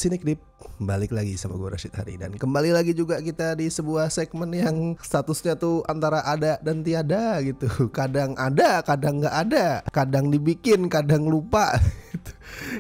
Sineklip, balik lagi sama gue Rashid Hari. Dan kembali lagi juga kita di sebuah segmen yang statusnya tuh antara ada dan tiada gitu. Kadang ada, kadang gak ada, kadang dibikin, kadang lupa.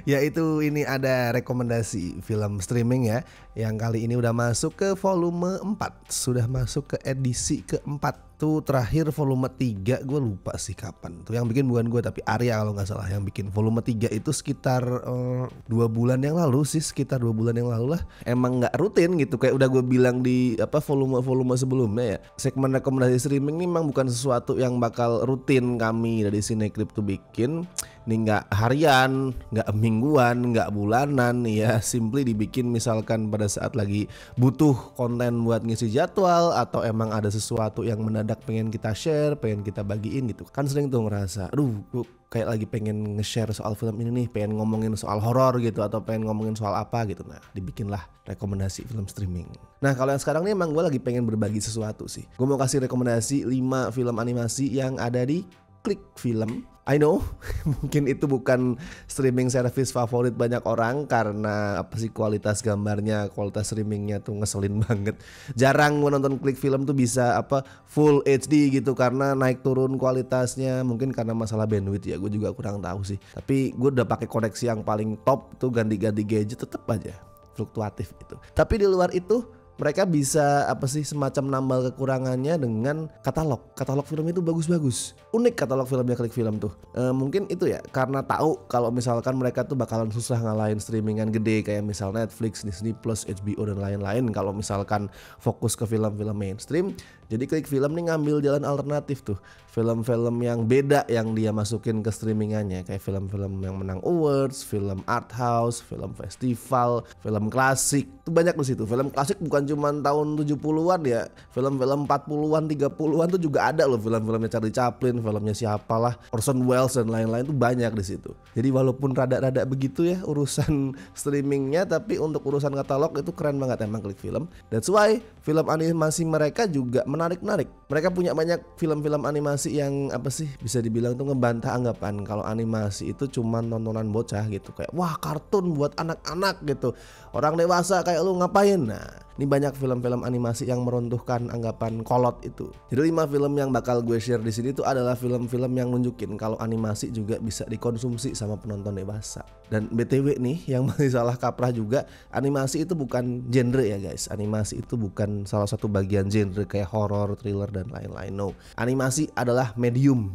Yaitu ini ada rekomendasi film streaming ya, yang kali ini udah masuk ke volume 4. Sudah masuk ke edisi keempat. Tuh terakhir volume 3 gue lupa sih kapan. Tuh yang bikin bukan gue tapi Arya kalau gak salah yang bikin. Volume 3 itu sekitar 2 bulan yang lalu sih, sekitar 2 bulan yang lalu lah. Emang gak rutin gitu, kayak udah gue bilang di volume-volume sebelumnya ya. Segmen rekomendasi streaming ini memang bukan sesuatu yang bakal rutin kami dari Sineklip tuh bikin. Ini gak harian, gak mingguan, gak bulanan ya. Simply dibikin misalkan pada saat lagi butuh konten buat ngisi jadwal, atau emang ada sesuatu yang mendadak pengen kita share, pengen kita bagiin gitu. Kan sering tuh ngerasa, aduh gue kayak lagi pengen nge-share soal film ini nih, pengen ngomongin soal horor gitu, atau pengen ngomongin soal apa gitu. Nah dibikinlah rekomendasi film streaming. Nah kalau yang sekarang nih emang gue lagi pengen berbagi sesuatu sih. Gue mau kasih rekomendasi 5 film animasi yang ada di Klik Film. I know mungkin itu bukan streaming service favorit banyak orang karena apa sih, kualitas gambarnya, kualitas streamingnya tuh ngeselin banget. Jarang gue nonton Klik Film tuh bisa full HD gitu karena naik turun kualitasnya, mungkin karena masalah bandwidth ya, gue juga kurang tahu sih. Tapi gue udah pakai koneksi yang paling top tuh, ganti-ganti gadget tetep aja fluktuatif itu. Tapi di luar itu mereka bisa semacam nambal kekurangannya dengan katalog film itu bagus-bagus, unik katalog filmnya Klik Film tuh. Mungkin itu ya karena tahu kalau misalkan mereka tuh bakalan susah ngalahin streamingan gede kayak misal Netflix, Disney Plus, HBO dan lain-lain kalau misalkan fokus ke film-film mainstream. Jadi Klik Film nih ngambil jalan alternatif tuh, film-film yang beda yang dia masukin ke streamingannya, kayak film-film yang menang awards, film art house, film festival, film klasik. Tuh banyak di situ. Film klasik bukan cuma tahun 70-an ya, film-film 40-an, 30-an tuh juga ada loh, film-filmnya Charlie Chaplin, filmnya siapalah, Orson Welles dan lain-lain tuh banyak di situ. Jadi walaupun rada-rada begitu ya urusan streamingnya, tapi untuk urusan katalog itu keren banget emang Klik Film. That's why film animasi mereka juga menarik-narik. Mereka punya banyak film-film animasi yang bisa dibilang tuh ngebantah anggapan kalau animasi itu cuma tontonan bocah gitu, kayak wah kartun buat anak-anak gitu, orang dewasa kayak lu ngapain. Nah ini banyak film-film animasi yang meruntuhkan anggapan kolot itu. Jadi 5 film yang bakal gue share di sini tuh adalah film-film yang nunjukin kalau animasi juga bisa dikonsumsi sama penonton dewasa. Dan BTW nih yang masih salah kaprah juga, animasi itu bukan genre ya guys. Animasi itu bukan salah satu bagian genre kayak horror, thriller dan lain-lain. No, animasi adalah medium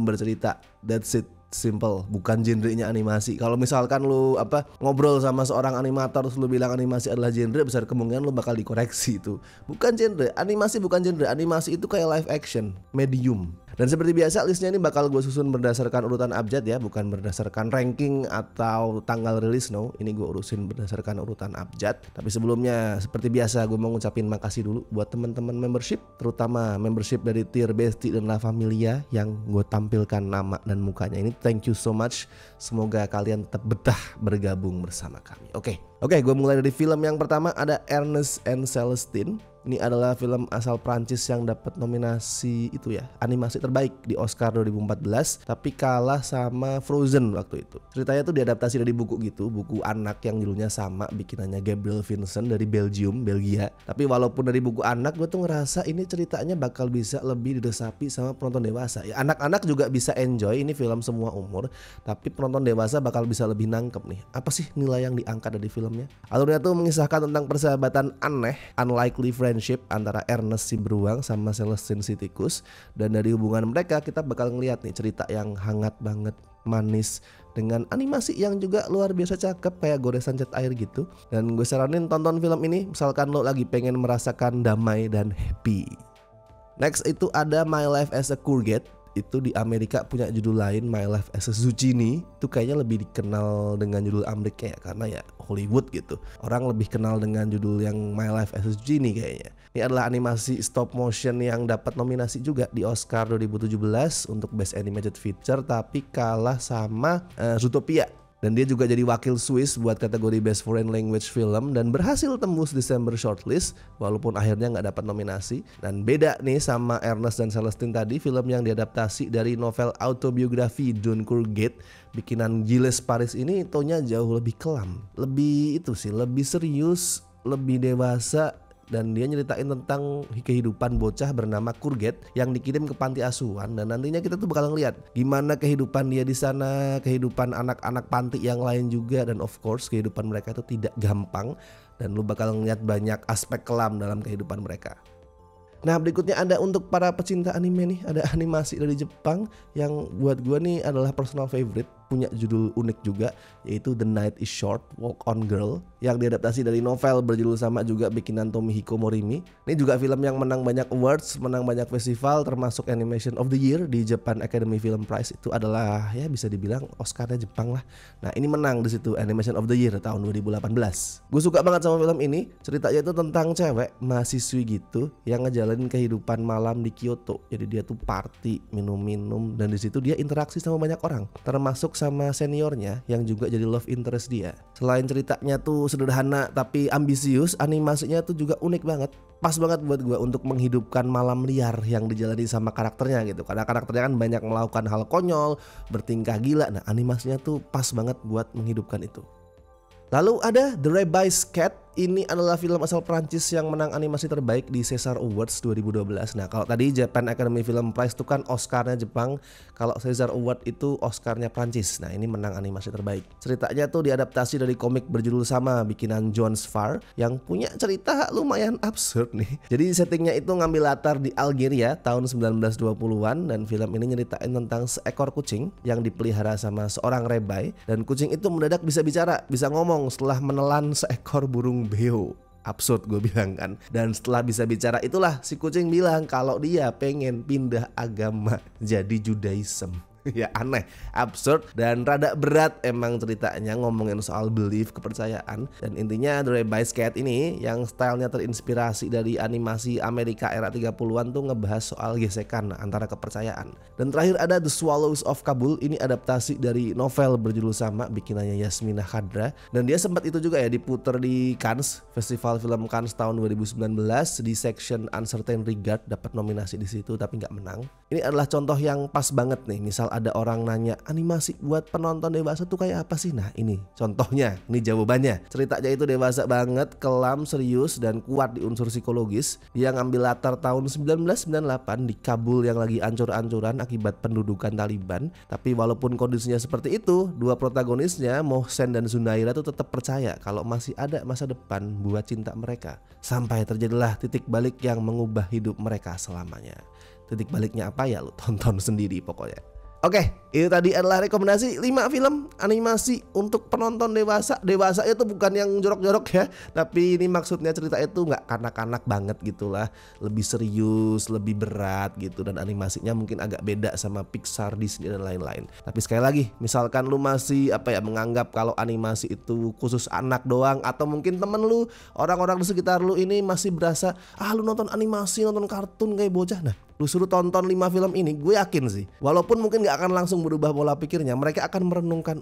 bercerita. That's it. Simple, bukan genrenya animasi. Kalau misalkan lu ngobrol sama seorang animator terus lu bilang animasi adalah genre, besar kemungkinan lu bakal dikoreksi itu. Bukan genre, animasi bukan genre. Animasi itu kayak live action, medium. Dan seperti biasa listnya ini bakal gue susun berdasarkan urutan abjad ya, bukan berdasarkan ranking atau tanggal rilis. No, ini gue urusin berdasarkan urutan abjad. Tapi sebelumnya seperti biasa gue mau ngucapin makasih dulu buat teman-teman membership, terutama membership dari tier Besti dan La Familia yang gue tampilkan nama dan mukanya ini. Thank you so much. Semoga kalian tetap betah bergabung bersama kami. Oke, gue mulai dari film yang pertama, ada Ernest and Celestine. Ini adalah film asal Prancis yang dapat nominasi itu ya, animasi terbaik di Oscar 2014, tapi kalah sama Frozen waktu itu. Ceritanya tuh diadaptasi dari buku gitu, buku anak yang judulnya sama, bikinannya Gabriel Vincent dari Belgia. Tapi walaupun dari buku anak, gue tuh ngerasa ini ceritanya bakal bisa lebih diresapi sama penonton dewasa. Ya anak-anak juga bisa enjoy, ini film semua umur, tapi penonton dewasa bakal bisa lebih nangkep nih. Apa sih nilai yang diangkat dari filmnya? Alurnya tuh mengisahkan tentang persahabatan aneh, unlikely friendship antara Ernest si beruang sama Celestine si tikus. Dan dari hubungan mereka kita bakal ngeliat nih cerita yang hangat banget, manis, dengan animasi yang juga luar biasa cakep kayak goresan cat air gitu. Dan gue saranin tonton film ini misalkan lo lagi pengen merasakan damai dan happy. Next itu ada My Life as a Courgette. Itu di Amerika punya judul lain, My Life as a Zucchini. Itu kayaknya lebih dikenal dengan judul Amerika ya, karena ya Hollywood gitu. Orang lebih kenal dengan judul yang My Life as a Zucchini kayaknya. Ini adalah animasi stop motion yang dapat nominasi juga di Oscar 2017 untuk Best Animated Feature, tapi kalah sama Zootopia. Dan dia juga jadi wakil Swiss buat kategori Best Foreign Language Film dan berhasil tembus December shortlist walaupun akhirnya nggak dapat nominasi. Dan beda nih sama Ernest dan Celestine tadi, film yang diadaptasi dari novel autobiografi John Courgette bikinan Gilles Paris ini tonnya jauh lebih kelam, lebih serius, lebih dewasa. Dan dia nyeritain tentang kehidupan bocah bernama Courgette yang dikirim ke panti asuhan, dan nantinya kita tuh bakal ngeliat gimana kehidupan dia di sana, kehidupan anak-anak panti yang lain juga, dan of course kehidupan mereka itu tidak gampang dan lu bakal ngeliat banyak aspek kelam dalam kehidupan mereka. Nah, berikutnya ada untuk para pecinta anime nih, ada animasi dari Jepang yang buat gua nih adalah personal favorite, punya judul unik juga, yaitu The Night is Short, Walk on Girl, yang diadaptasi dari novel berjudul sama juga bikinan Tomihiko Morimi. Ini juga film yang menang banyak awards, menang banyak festival, termasuk Animation of the Year di Japan Academy Film Prize. Itu adalah ya bisa dibilang Oscar-nya Jepang lah. Nah, ini menang di situ Animation of the Year tahun 2018. Gue suka banget sama film ini. Ceritanya itu tentang cewek mahasiswi gitu yang ngejalanin kehidupan malam di Kyoto. Jadi dia tuh party, minum-minum, dan di situ dia interaksi sama banyak orang, termasuk sama seniornya yang juga jadi love interest dia. Selain ceritanya tuh sederhana tapi ambisius, animasinya tuh juga unik banget. Pas banget buat gue untuk menghidupkan malam liar yang dijalani sama karakternya gitu. Karena karakternya kan banyak melakukan hal konyol, bertingkah gila. Nah, animasinya tuh pas banget buat menghidupkan itu. Lalu ada The Rabbi's Cat. Ini adalah film asal Prancis yang menang animasi terbaik di Caesar Awards 2012. Nah, kalau tadi Japan Academy Film Prize itu kan Oscar-nya Jepang, kalau Caesar Award itu Oscar-nya Prancis. Nah, ini menang animasi terbaik. Ceritanya tuh diadaptasi dari komik berjudul sama bikinan John Sfar yang punya cerita lumayan absurd nih. Jadi settingnya itu ngambil latar di Algeria tahun 1920-an, dan film ini nyeritain tentang seekor kucing yang dipelihara sama seorang rabbi, dan kucing itu mendadak bisa bicara, bisa ngomong setelah menelan seekor burung beo. Absurd gue bilang kan. Dan setelah bisa bicara itulah si kucing bilang kalau dia pengen pindah agama jadi Judaism. Ya aneh, absurd, dan rada berat emang ceritanya ngomongin soal belief, kepercayaan. Dan intinya The Rabbi's Cat ini yang stylenya terinspirasi dari animasi Amerika era 30-an tuh ngebahas soal gesekan antara kepercayaan. Dan terakhir ada The Swallows of Kabul. Ini adaptasi dari novel berjudul sama bikinannya Yasmina Khadra, dan dia sempat itu juga ya diputer di Cannes, Festival Film Cannes tahun 2019 di section Uncertain Regard, dapat nominasi di situ tapi nggak menang. Ini adalah contoh yang pas banget nih. Misal ada orang nanya animasi buat penonton dewasa tuh kayak apa sih? Nah, ini contohnya, ini jawabannya. Ceritanya itu dewasa banget, kelam, serius, dan kuat di unsur psikologis. Dia ngambil latar tahun 1998 di Kabul yang lagi ancur-ancuran akibat pendudukan Taliban. Tapi walaupun kondisinya seperti itu, dua protagonisnya Mohsen dan Zunaira tuh tetap percaya kalau masih ada masa depan buat cinta mereka. Sampai terjadilah titik balik yang mengubah hidup mereka selamanya. Titik baliknya apa ya lu tonton sendiri pokoknya. Oke, itu tadi adalah rekomendasi 5 film animasi untuk penonton dewasa. Dewasa itu bukan yang jorok-jorok ya, tapi ini maksudnya cerita itu nggak kanak-kanak banget gitulah, lebih serius, lebih berat gitu, dan animasinya mungkin agak beda sama Pixar, Disney dan lain-lain. Tapi sekali lagi, misalkan lu masih menganggap kalau animasi itu khusus anak doang, atau mungkin temen lu, orang-orang di sekitar lu ini masih berasa lu nonton animasi, nonton kartun kayak bocah. Nah, lu suruh tonton 5 film ini, gue yakin sih, walaupun mungkin gak akan langsung berubah pola pikirnya, mereka akan merenungkan,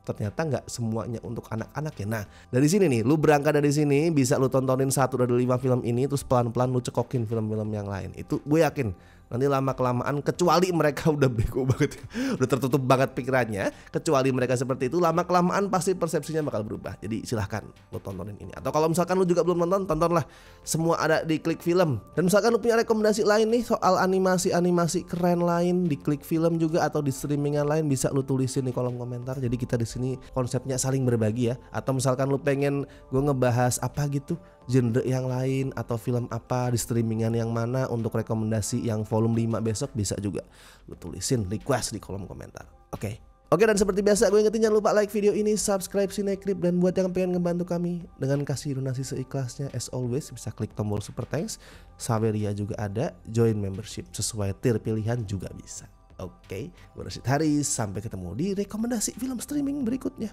ternyata gak semuanya untuk anak-anak ya. Nah, dari sini nih, lu berangkat dari sini, bisa lu tontonin 1 dari 5 film ini, terus pelan-pelan lu cekokin film-film yang lain. Itu gue yakin nanti lama-kelamaan, kecuali mereka udah bego banget, udah tertutup banget pikirannya, kecuali mereka seperti itu, lama-kelamaan pasti persepsinya bakal berubah. Jadi silahkan lu tontonin ini. Atau kalau misalkan lu juga belum nonton, tontonlah, semua ada di Klik Film. Dan misalkan lu punya rekomendasi lain nih soal animasi-animasi keren lain di Klik Film juga atau di streamingan lain, bisa lu tulisin di kolom komentar. Jadi kita di sini konsepnya saling berbagi ya. Atau misalkan lu pengen gue ngebahas apa gitu, genre yang lain atau film apa di streamingan yang mana untuk rekomendasi yang volume 5 besok, bisa juga lu tulisin request di kolom komentar. Oke, dan seperti biasa gue ingetin jangan lupa like video ini, subscribe Sinekrip, dan buat yang pengen ngebantu kami dengan kasih donasi seikhlasnya, as always bisa klik tombol super thanks. Saweria juga ada, join membership sesuai tier pilihan juga bisa. Oke, gue Rashid Haris, sampai ketemu di rekomendasi film streaming berikutnya.